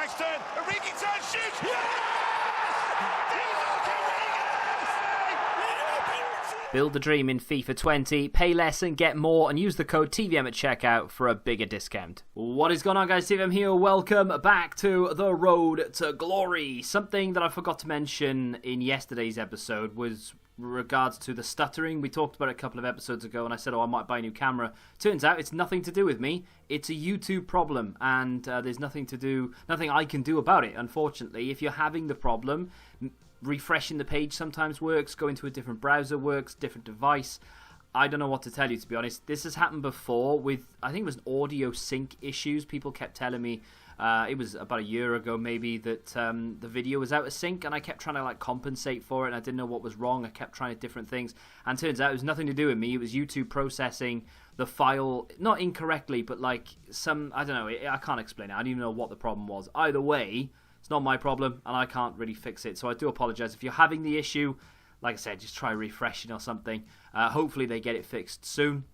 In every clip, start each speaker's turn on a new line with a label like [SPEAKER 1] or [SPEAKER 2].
[SPEAKER 1] Back's turn. Origi turn, shoots.
[SPEAKER 2] Build the dream in FIFA 20, pay less and get more, and use the code TVM at checkout for a bigger discount. What is going on, guys? TVM here. Welcome back to the road to glory. Something that I forgot to mention in yesterday's episode was regards to the stuttering. We talked about it a couple of episodes ago, and I said, I might buy a new camera. Turns out it's nothing to do with me. It's a YouTube problem, and there's nothing I can do about it, unfortunately. If you're having the problem, refreshing the page sometimes works, going to a different browser works, different device. I don't know what to tell you, to be honest. This has happened before with, I think it was audio sync issues. People kept telling me, it was about a year ago maybe, that the video was out of sync, and I kept trying to compensate for it, and I didn't know what was wrong. I kept trying different things, and turns out it was nothing to do with me. It was YouTube processing the file, not incorrectly, but I don't know, I can't explain it. I don't even know what the problem was. Either way, it's not my problem, and I can't really fix it, so I do apologise. If you're having the issue, like I said, just try refreshing or something. Hopefully they get it fixed soon.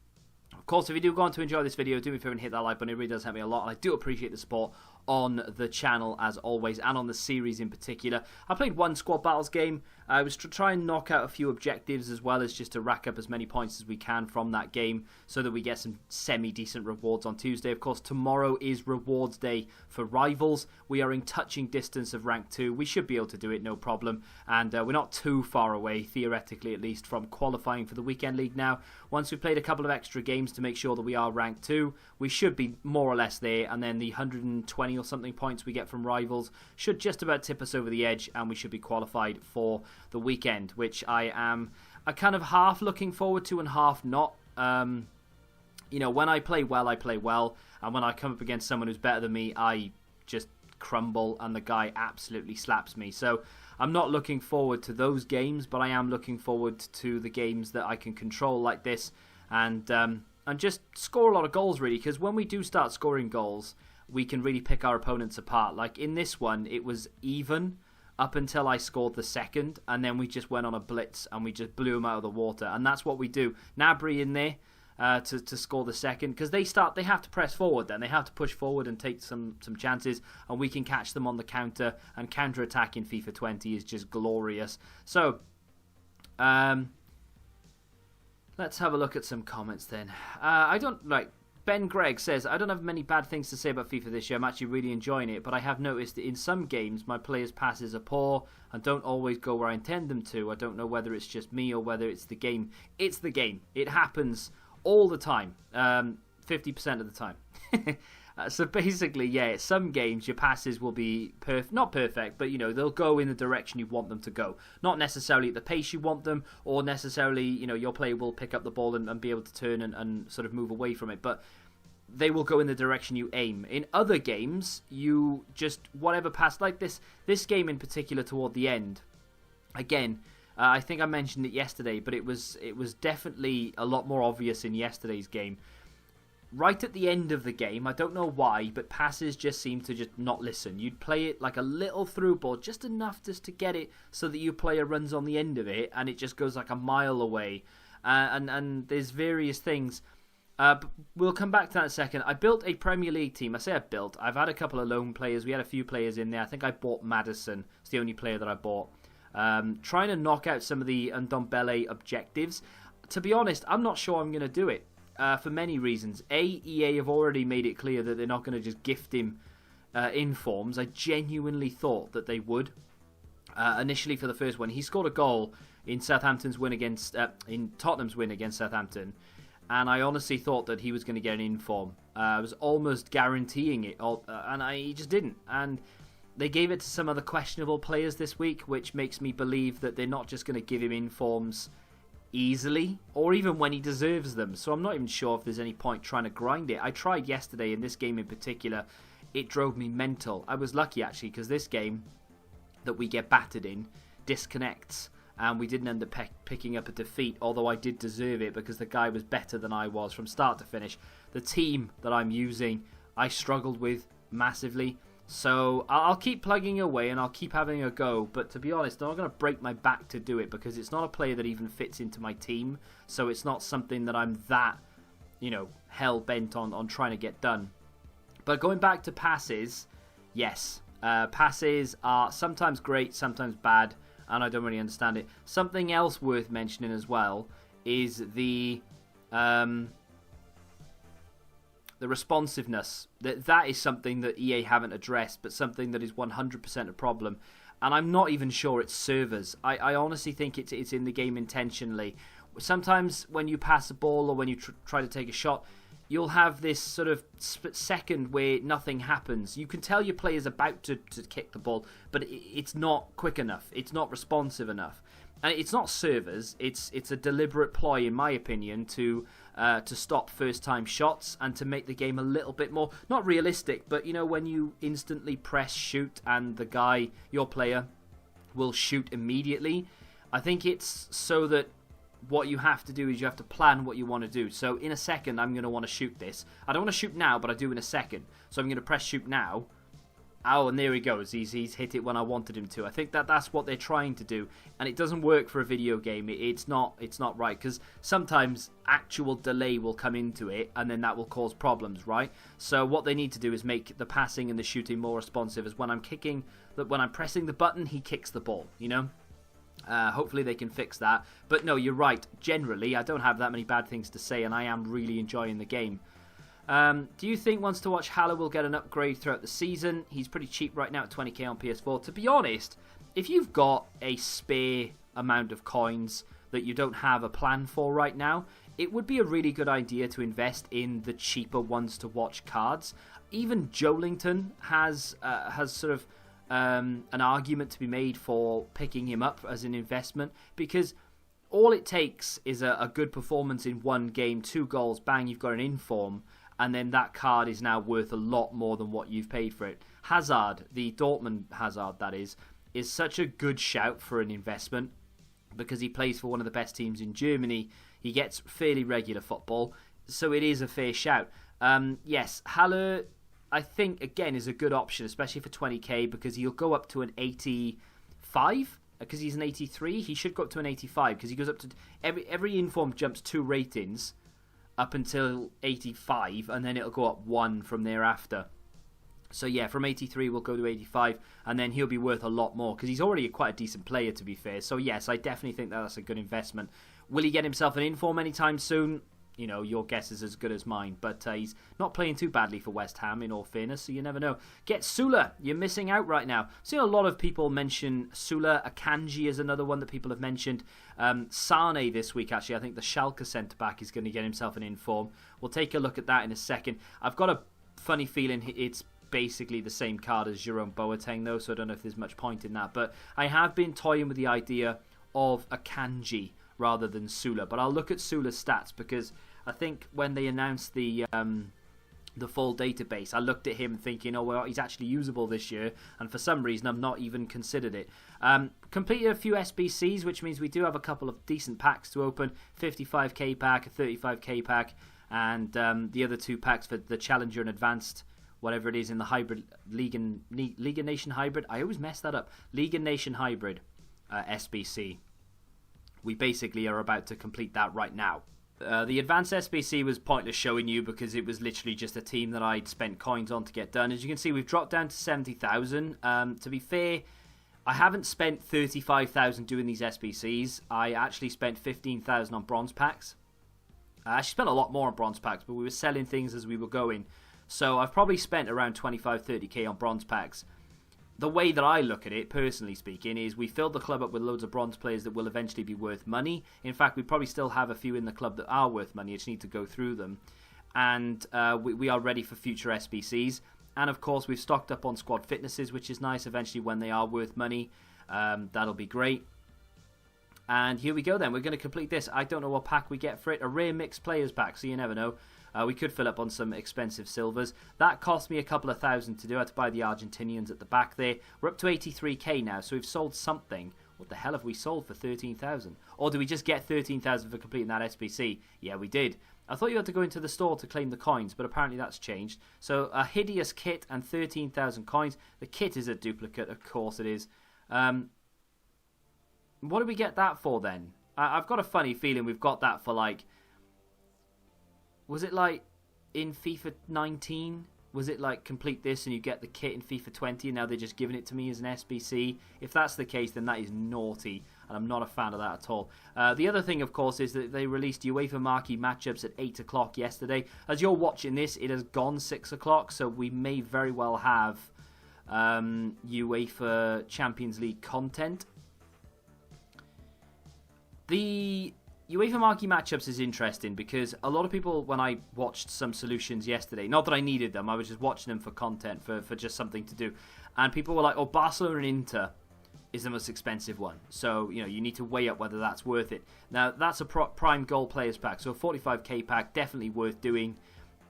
[SPEAKER 2] Of course, if you do go on to enjoy this video, do me a favour and hit that like button. It really does help me a lot, and I do appreciate the support on the channel as always, and on the series in particular. I played one squad battles game. I was to try and knock out a few objectives, as well as just to rack up as many points as we can from that game, so that we get some semi-decent rewards on Tuesday. Of course, tomorrow is rewards day for rivals. We are in touching distance of rank 2. We should be able to do it, no problem, and we're not too far away, theoretically at least, from qualifying for the weekend league now. Once we've played a couple of extra games to make sure that we are rank 2, we should be more or less there, and then the 120 or something points we get from rivals should just about tip us over the edge, and we should be qualified for the weekend, which I am kind of half looking forward to and half not. You know, when I play well, and when I come up against someone who's better than me, I just crumble, and the guy absolutely slaps me. So I'm not looking forward to those games, but I am looking forward to the games that I can control like this, and just score a lot of goals, really, because when we do start scoring goals, we can really pick our opponents apart. Like in this one, it was even up until I scored the second, and then we just went on a blitz and we just blew them out of the water. And that's what we do. Gnabry in there to score the second, because they have to press forward then. They have to push forward and take some chances, and we can catch them on the counter, and counter-attack in FIFA 20 is just glorious. So, let's have a look at some comments then. Ben Gregg says, I don't have many bad things to say about FIFA this year. I'm actually really enjoying it, but I have noticed that in some games my players' passes are poor and don't always go where I intend them to. I don't know whether it's just me or whether it's the game. It's the game. It happens all the time, 50% of the time. So basically, yeah, some games your passes will be not perfect, but they'll go in the direction you want them to go. Not necessarily at the pace you want them, or necessarily your player will pick up the ball and be able to turn and sort of move away from it, but they will go in the direction you aim. In other games, you just whatever pass, like this game in particular toward the end. Again, I think I mentioned it yesterday, but it was definitely a lot more obvious in yesterday's game. Right at the end of the game, I don't know why, but passes just seem to just not listen. You'd play it like a little through ball, just enough just to get it so that your player runs on the end of it, and it just goes like a mile away. And there's various things. But we'll come back to that in a second. I built a Premier League team. I say I built. I've had a couple of loan players. We had a few players in there. I think I bought Maddison. It's the only player that I bought. Trying to knock out some of the Ndombele objectives. To be honest, I'm not sure I'm going to do it. For many reasons. EA have already made it clear that they're not going to just gift him informs. I genuinely thought that they would. Initially for the first one, he scored a goal in Tottenham's win against Southampton, and I honestly thought that he was going to get an inform. I was almost guaranteeing it, and he just didn't. And they gave it to some other questionable players this week, which makes me believe that they're not just going to give him informs easily, or even when he deserves them. So I'm not even sure if there's any point trying to grind it. I tried yesterday in this game in particular. It drove me mental. I was lucky actually, because this game that we get battered in disconnects, and we didn't end up picking up a defeat, although I did deserve it because the guy was better than I was from start to finish. The team that I'm using, I struggled with massively. So I'll keep plugging away and I'll keep having a go, but to be honest, I'm not going to break my back to do it, because it's not a player that even fits into my team, so it's not something that I'm that, hell-bent on trying to get done. But going back to passes, yes, Passes are sometimes great, sometimes bad, and I don't really understand it. Something else worth mentioning as well is the responsiveness. That is something that EA haven't addressed, but something that is 100% a problem. And I'm not even sure it's servers. I honestly think it's in the game intentionally. Sometimes when you pass a ball or when you try to take a shot, you'll have this sort of split second where nothing happens. You can tell your player's about to kick the ball, but it's not quick enough. It's not responsive enough. And it's not servers. It's a deliberate ploy, in my opinion, to stop first-time shots and to make the game a little bit more, not realistic, but, you know, when you instantly press shoot and the guy, your player, will shoot immediately. I think it's so that what you have to do is you have to plan what you want to do. So in a second, I'm going to want to shoot this. I don't want to shoot now, but I do in a second. So I'm going to press shoot now. Oh, and there he goes. He's hit it when I wanted him to. I think that's what they're trying to do, and it doesn't work for a video game. It's not right, because sometimes actual delay will come into it, and then that will cause problems, right? So what they need to do is make the passing and the shooting more responsive. As when I'm pressing the button, he kicks the ball. You know. Hopefully they can fix that. But no, you're right. Generally, I don't have that many bad things to say, and I am really enjoying the game. Do you think Wants to Watch Haller will get an upgrade throughout the season? He's pretty cheap right now at 20k on PS4. To be honest, if you've got a spare amount of coins that you don't have a plan for right now, it would be a really good idea to invest in the cheaper Wants to Watch cards. Even Jolington has sort of an argument to be made for picking him up as an investment, because all it takes is a good performance in one game, 2 goals, bang, you've got an inform, and then that card is now worth a lot more than what you've paid for it. Hazard, the Dortmund Hazard that is such a good shout for an investment because he plays for one of the best teams in Germany. He gets fairly regular football, so it is a fair shout. Yes, Haller, I think, again, is a good option, especially for 20k, because he'll go up to an 85, because he's an 83. He should go up to an 85, because he goes up to... Every inform jumps 2 ratings up until 85, and then it'll go up 1 from thereafter. So yeah, from 83 we'll go to 85, and then he'll be worth a lot more, because he's already quite a decent player, to be fair. So yes, I definitely think that's a good investment. Will he get himself an inform anytime soon? You know, your guess is as good as mine. But he's not playing too badly for West Ham, in all fairness, so you never know. Get Sula. You're missing out right now. Seen a lot of people mention Sula. Akanji is another one that people have mentioned. Sane this week, actually. I think the Schalke centre-back is going to get himself an inform. We'll take a look at that in a second. I've got a funny feeling it's basically the same card as Jerome Boateng, though, so I don't know if there's much point in that. But I have been toying with the idea of Akanji rather than Sula. But I'll look at Sula's stats, because I think when they announced the full database, I looked at him thinking, oh, well, he's actually usable this year, and for some reason I've not even considered it. Completed a few SBCs, which means we do have a couple of decent packs to open. 55k pack, a 35k pack, and the other 2 packs for the Challenger and Advanced, whatever it is, in the hybrid League and Nation hybrid. I always mess that up. League and Nation hybrid SBC. We basically are about to complete that right now. The Advanced SBC was pointless showing you, because it was literally just a team that I'd spent coins on to get done. As you can see, we've dropped down to 70,000. To be fair, I haven't spent 35,000 doing these SBCs. I actually spent 15,000 on bronze packs. I actually spent a lot more on bronze packs, but we were selling things as we were going. So I've probably spent around 25-30k on bronze packs. The way that I look at it, personally speaking, is we filled the club up with loads of bronze players that will eventually be worth money. In fact, we probably still have a few in the club that are worth money. I just need to go through them. And we are ready for future SBCs. And of course, we've stocked up on squad fitnesses, which is nice. Eventually, when they are worth money, that'll be great. And here we go then. We're going to complete this. I don't know what pack we get for it. A rare mixed players pack, so you never know. We could fill up on some expensive silvers. That cost me a couple of thousand to do. I had to buy the Argentinians at the back there. We're up to 83k now, so we've sold something. What the hell have we sold for 13,000? Or do we just get 13,000 for completing that SBC? Yeah, we did. I thought you had to go into the store to claim the coins, but apparently that's changed. So a hideous kit and 13,000 coins. The kit is a duplicate, of course it is. What do we get that for then? I've got a funny feeling we've got that for like... Was it like in FIFA 19? Was it like complete this and you get the kit in FIFA 20 and now they're just giving it to me as an SBC? If that's the case, then that is naughty, and I'm not a fan of that at all. The other thing, of course, is that they released UEFA marquee matchups at 8 o'clock yesterday. As you're watching this, it has gone 6 o'clock, so we may very well have UEFA Champions League content. The UEFA marquee matchups is interesting because a lot of people, when I watched some solutions yesterday, not that I needed them, I was just watching them for content, for just something to do, and people were like, oh, Barcelona and Inter is the most expensive one, so you need to weigh up whether that's worth it. Now, that's a prime goal players pack, so a 45k pack, definitely worth doing,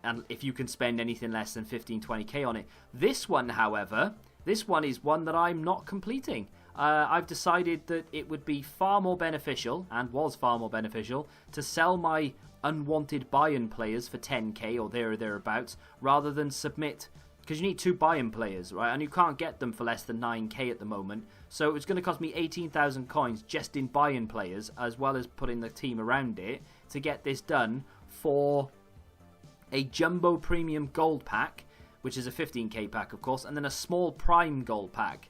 [SPEAKER 2] and if you can spend anything less than 15-20k on it. This one, however, this one is one that I'm not completing. I've decided that it would be far more beneficial, and was far more beneficial, to sell my unwanted buy-in players for 10k or thereabouts, rather than submit, because you need 2 buy-in players, right? And you can't get them for less than 9k at the moment. So it's going to cost me 18,000 coins just in buy-in players, as well as putting the team around it, to get this done for a Jumbo Premium Gold pack, which is a 15k pack, of course, and then a small Prime Gold pack.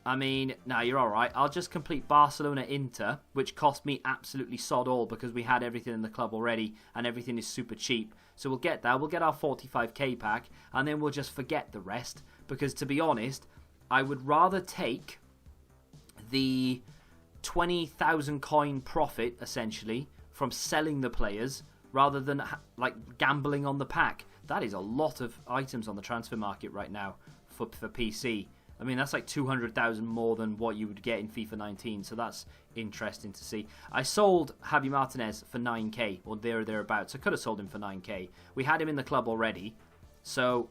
[SPEAKER 2] I mean, nah, you're alright. I'll just complete Barcelona Inter, which cost me absolutely sod all because we had everything in the club already and everything is super cheap. So we'll get that. We'll get our 45k pack and then we'll just forget the rest because, to be honest, I would rather take the 20,000 coin profit, essentially, from selling the players rather than like gambling on the pack. That is a lot of items on the transfer market right now for PC. I mean, that's like 200,000 more than what you would get in FIFA 19, so that's interesting to see. I sold Javi Martinez for 9k, or thereabouts. I could have sold him for 9k. We had him in the club already, so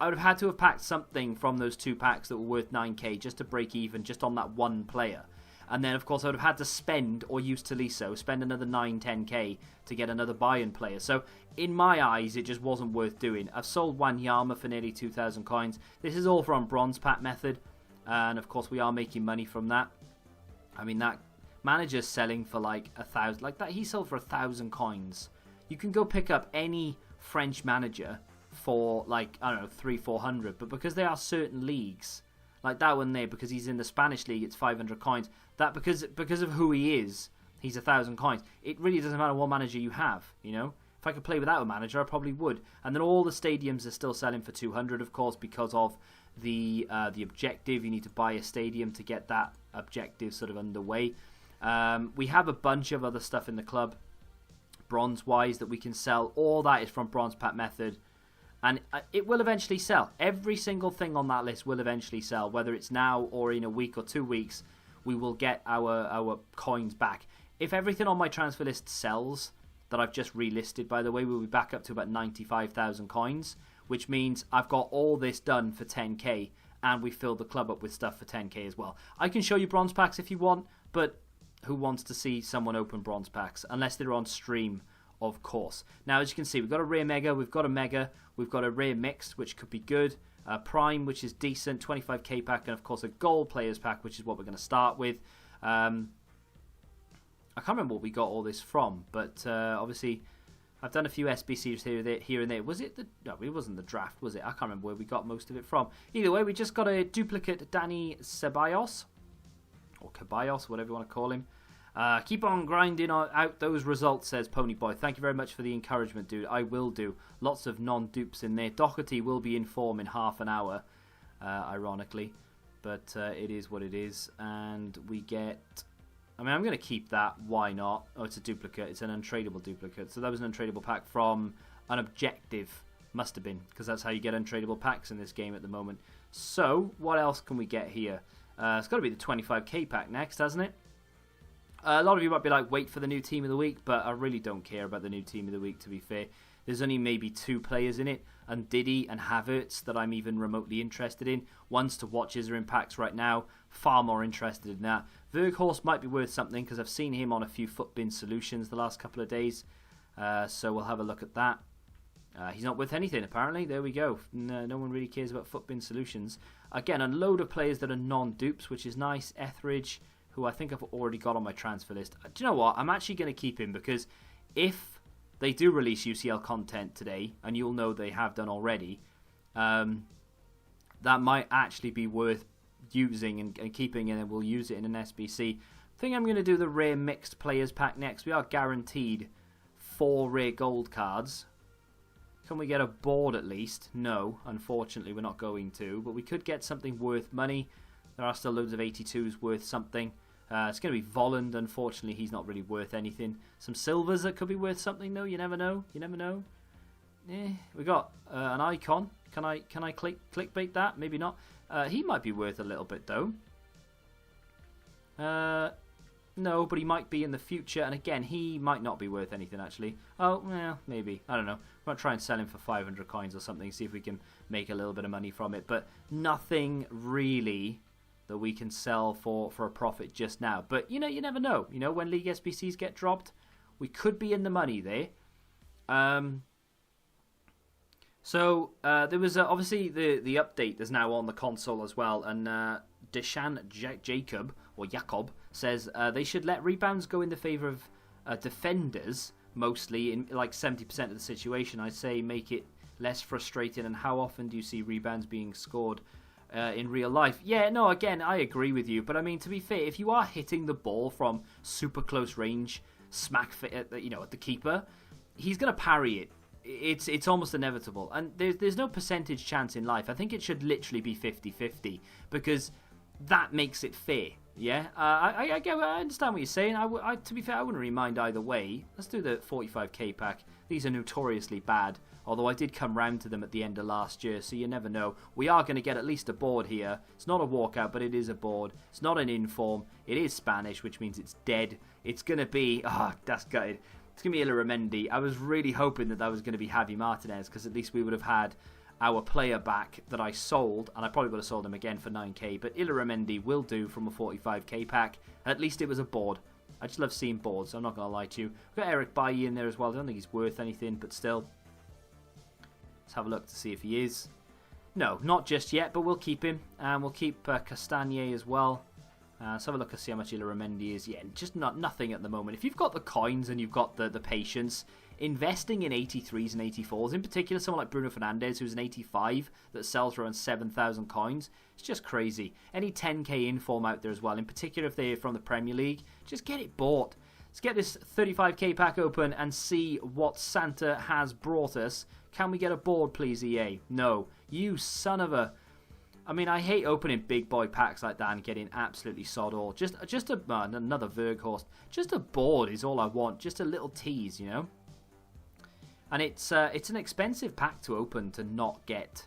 [SPEAKER 2] I would have had to have packed something from those 2 packs that were worth 9k just to break even just on that one player. And then, of course, I would have had to spend, or use Tolisso, spend another 9-10k to get another buy-in player. So, in my eyes, it just wasn't worth doing. I've sold Wanyama for nearly 2,000 coins. This is all from Bronze Pack method. And, of course, we are making money from that. I mean, that manager's selling for, like, 1,000. Like, that, he sold for 1,000 coins. You can go pick up any French manager for, like, I don't know, 300-400. But because they are certain leagues, like that one there, because he's in the Spanish league, it's 500 coins. That because of who he is, he's 1,000 coins. It really doesn't matter what manager you have, If I could play without a manager, I probably would. And then all the stadiums are still selling for 200, of course, because of the objective. You need to buy a stadium to get that objective sort of underway. We have a bunch of other stuff in the club, bronze-wise, that we can sell. All that is from Bronze Pack method. And it will eventually sell. Every single thing on that list will eventually sell. Whether it's now or in a week or 2 weeks, we will get our coins back. If everything on my transfer list sells, that I've just relisted, by the way, we'll be back up to about 95,000 coins, which means I've got all this done for 10k, and we filled the club up with stuff for 10k as well. I can show you bronze packs if you want, but who wants to see someone open bronze packs? Unless they're on stream, of course. Now, as you can see, we've got a rare mega, we've got a mega, we've got a rare mixed, which could be good, prime, which is decent, 25k pack, and of course a gold players pack, which is what we're going to start with. I can't remember what we got all this from, but obviously I've done a few SBCs here and there. Was it no, it wasn't the draft, was it? I can't remember where we got most of it from. Either way, we just got a duplicate Danny Ceballos, or Caballos, whatever you want to call him. Keep on grinding out those results, says Ponyboy. Thank you very much for the encouragement, dude. I will do. Lots of non-dupes in there. Doherty will be in form in half an hour, ironically. But it is what it is. And we get... I mean, I'm going to keep that. Why not? Oh, it's a duplicate. It's an untradeable duplicate. So that was an untradeable pack from an objective. Must have been, because that's how you get untradeable packs in this game at the moment. So, what else can we get here? It's got to be the 25k pack next, hasn't it? A lot of you might be like, wait for the new team of the week, but I really don't care about the new team of the week, to be fair. There's only maybe 2 players in it, and Diddy and Havertz, that I'm even remotely interested in. Ones to watches are in packs right now. Far more interested in that. Verghorst might be worth something, because I've seen him on a few footbin solutions the last couple of days. So we'll have a look at that. He's not worth anything, apparently. There we go. No one really cares about footbin solutions. Again, a load of players that are non-dupes, which is nice. Etheridge, who I think I've already got on my transfer list. Do you know what? I'm actually going to keep him, because if they do release UCL content today, and you'll know they have done already, that might actually be worth using and keeping, and then we'll use it in an SBC. I think I'm going to do the rare mixed players pack next. We are guaranteed 4 rare gold cards. Can we get a board at least? No, unfortunately we're not going to, but we could get something worth money. There are still loads of 82s worth something. It's going to be Volland. Unfortunately, he's not really worth anything. Some silvers that could be worth something, though. You never know. You never know. We got an icon. Can I clickbait that? Maybe not. He might be worth a little bit, though. No, but he might be in the future. And again, he might not be worth anything, actually. Oh, well, maybe. I don't know. We might try and sell him for 500 coins or something. See if we can make a little bit of money from it. But nothing really that we can sell for a profit just now. But, you never know. When League SBCs get dropped, we could be in the money there. So, there was obviously the update that's now on the console as well. And Deshan Jacob says they should let rebounds go in the favour of defenders, mostly in like 70% of the situation. I'd say make it less frustrating. And how often do you see rebounds being scored in real life? Yeah, no, again, I agree with you. But I mean, to be fair, if you are hitting the ball from super close range, smack at the keeper, he's going to parry it. It's almost inevitable. And there's no percentage chance in life. I think it should literally be 50-50 because that makes it fair. Yeah, I understand what you're saying. To be fair, I wouldn't really mind either way. Let's do the 45k pack. These are notoriously bad, although I did come round to them at the end of last year, so you never know. We are going to get at least a board here. It's not a walkout, but it is a board. It's not an inform. It is Spanish, which means it's dead. It's going to be... that's gutted. It's going to be Illaramendi. I was really hoping that was going to be Javi Martinez, because at least we would have had our player back that I sold, and I probably would have sold him again for 9k, but Illaramendi will do from a 45k pack. At least it was a board. I just love seeing boards, I'm not going to lie to you. We've got Eric Bailly in there as well. I don't think he's worth anything, but still. Let's have a look to see if he is. No, not just yet, but we'll keep him. And we'll keep Castagne as well. Let's have a look and see how much Illaramendi is. Yeah, just nothing at the moment. If you've got the coins and you've got the patience, investing in 83s and 84s, in particular someone like Bruno Fernandes, who's an 85 that sells for around 7,000 coins, it's just crazy. Any 10k inform out there as well, in particular if they're from the Premier League, just get it bought. Let's get this 35k pack open and see what Santa has brought us. Can we get a board, please, EA? No. You son of a... I mean, I hate opening big boy packs like that and getting absolutely sod all. Just another Verghorst. Just a board is all I want. Just a little tease, And it's an expensive pack to open to not get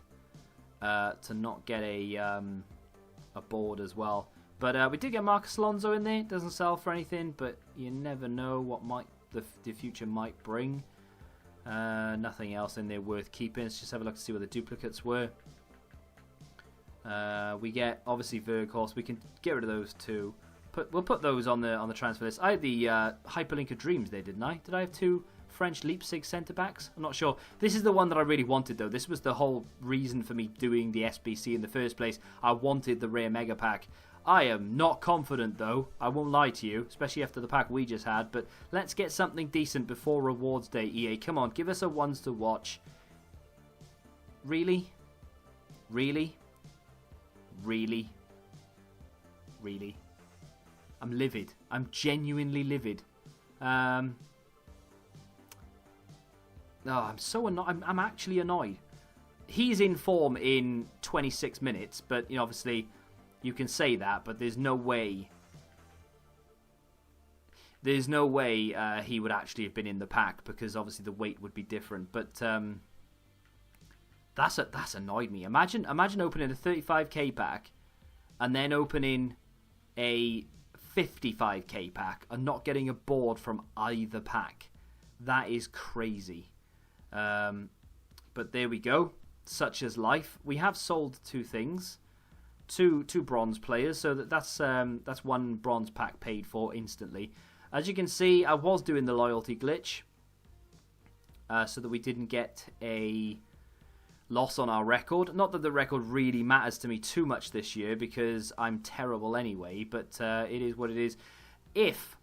[SPEAKER 2] a board as well. But we did get Marcus Alonso in there. Doesn't sell for anything, but you never know what the future might bring. Nothing else in there worth keeping. Let's just have a look to see what the duplicates were. We get obviously Verghorst. We can get rid of those two. We'll put those on the transfer list. I had the Hyperlink of Dreams there, didn't I? Did I have 2 French Leipzig centre backs? I'm not sure. This is the one that I really wanted, though. This was the whole reason for me doing the SBC in the first place. I wanted the rare mega pack. I am not confident, though. I won't lie to you, especially after the pack we just had. But let's get something decent before Rewards Day, EA. Come on, give us a ones to watch. Really? Really? Really? Really? I'm livid. I'm genuinely livid. I'm so annoyed. I'm actually annoyed. He's in form in 26 minutes, but obviously you can say that, but there's no way. There's no way he would actually have been in the pack because obviously the weight would be different. But that's annoyed me. Imagine opening a 35k pack and then opening a 55k pack and not getting a board from either pack. That is crazy. But there we go. Such is life. We have sold 2 things, two bronze players, so that's 1 bronze pack paid for instantly. As you can see, I was doing the loyalty glitch, so that we didn't get a loss on our record. Not that the record really matters to me too much this year because I'm terrible anyway, but it is what it is. If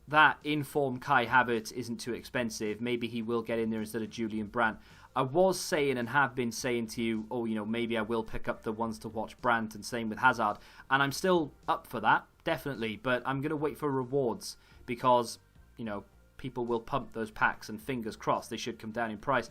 [SPEAKER 2] that informed Kai Havertz isn't too expensive, maybe he will get in there instead of Julian Brandt. I was saying and have been saying to you, oh, maybe I will pick up the ones to watch Brandt, and same with Hazard. And I'm still up for that, definitely. But I'm going to wait for rewards because, people will pump those packs, and fingers crossed they should come down in price.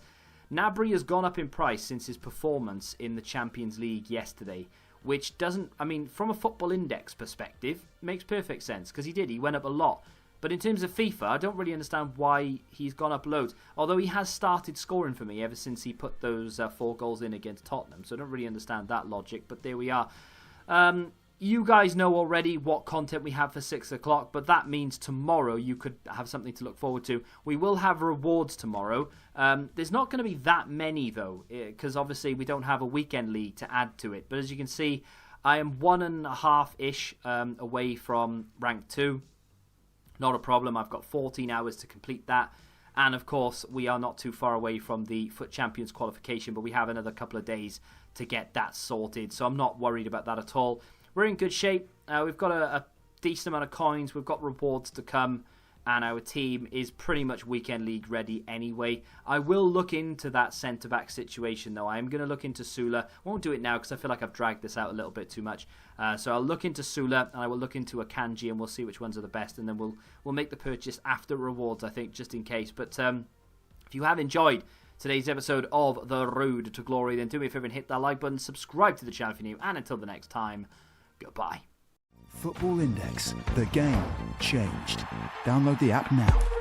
[SPEAKER 2] Gnabry has gone up in price since his performance in the Champions League yesterday, which doesn't, from a football index perspective, makes perfect sense because he went up a lot. But in terms of FIFA, I don't really understand why he's gone up loads. Although he has started scoring for me ever since he put those 4 goals in against Tottenham. So I don't really understand that logic, but there we are. You guys know already what content we have for 6 o'clock, but that means tomorrow you could have something to look forward to. We will have rewards tomorrow. There's not going to be that many, though, because obviously we don't have a weekend league to add to it. But as you can see, I am 1.5-ish away from rank 2. Not a problem. I've got 14 hours to complete that. And of course, we are not too far away from the FUT Champions qualification, but we have another couple of days to get that sorted. So I'm not worried about that at all. We're in good shape. We've got a decent amount of coins. We've got rewards to come. And our team is pretty much weekend league ready anyway. I will look into that centre-back situation, though. I am going to look into Sula. Won't do it now because I feel like I've dragged this out a little bit too much. So I'll look into Sula and I will look into Akanji, and we'll see which ones are the best. And then we'll make the purchase after rewards, I think, just in case. But if you have enjoyed today's episode of The Road to Glory, then do me a favour and hit that like button. Subscribe to the channel if you're new. And until the next time, goodbye.
[SPEAKER 3] Football Index. The game changed. Download the app now.